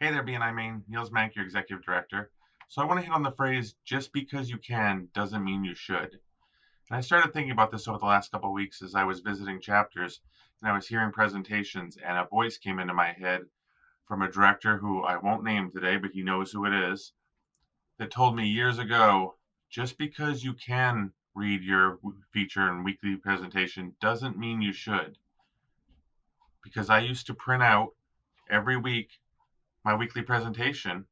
Hey there, BNI Maine. Niels Mank, your executive director. So I want to hit on the phrase, just because you can doesn't mean you should. And I started thinking about this over the last couple of weeks as I was visiting chapters and I was hearing presentations, and a voice came into my head from a director who I won't name today, but he knows who it is, that told me years ago, just because you can read your feature and weekly presentation doesn't mean you should. Because I used to print out every week my weekly presentation.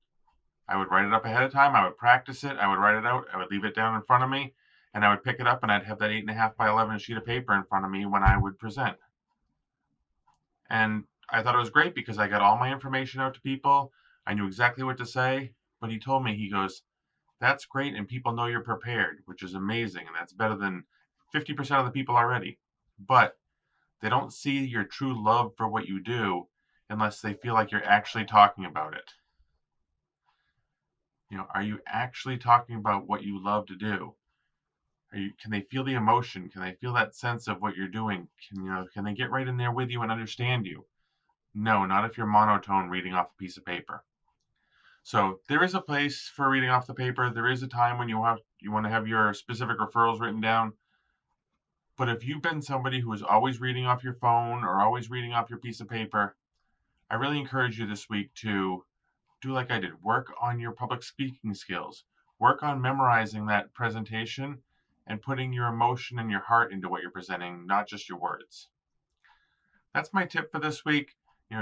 I would write it up ahead of time. I would practice it. I would write it out. I would leave it down in front of me, and I would pick it up, and I'd have that 8.5 by 11 sheet of paper in front of me when I would present. And I thought it was great because I got all my information out to people. I knew exactly what to say. But he told me, he goes, "That's great, and people know you're prepared, which is amazing, and that's better than 50% of the people already. But they don't see your true love for what you do unless they feel like you're actually talking about it. Are you actually talking about what you love to do? Can they feel the emotion? Can they feel that sense of what you're doing? Can they get right in there with you and understand you? No, not if you're monotone reading off a piece of paper. So there is a place for reading off the paper. There is a time when you want to have your specific referrals written down. But if you've been somebody who is always reading off your phone or always reading off your piece of paper, I really encourage you this week to do like I did. Work on your public speaking skills. Work on memorizing that presentation and putting your emotion and your heart into what you're presenting, not just your words. That's my tip for this week.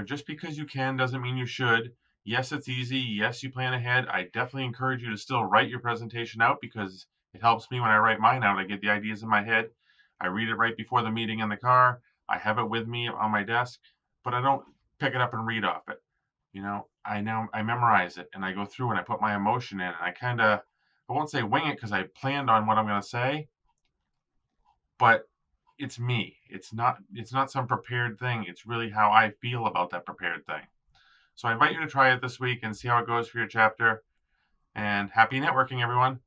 Just because you can doesn't mean you should. Yes, it's easy. Yes, you plan ahead. I definitely encourage you to still write your presentation out because it helps me when I write mine out. I get the ideas in my head. I read it right before the meeting in the car. I have it with me on my desk, but I don't pick it up and read off it. I memorize it and I go through and I put my emotion in, and I won't say wing it because I planned on what I'm going to say, but it's me. It's not some prepared thing. It's really how I feel about that prepared thing. So I invite you to try it this week and see how it goes for your chapter. And happy networking, everyone.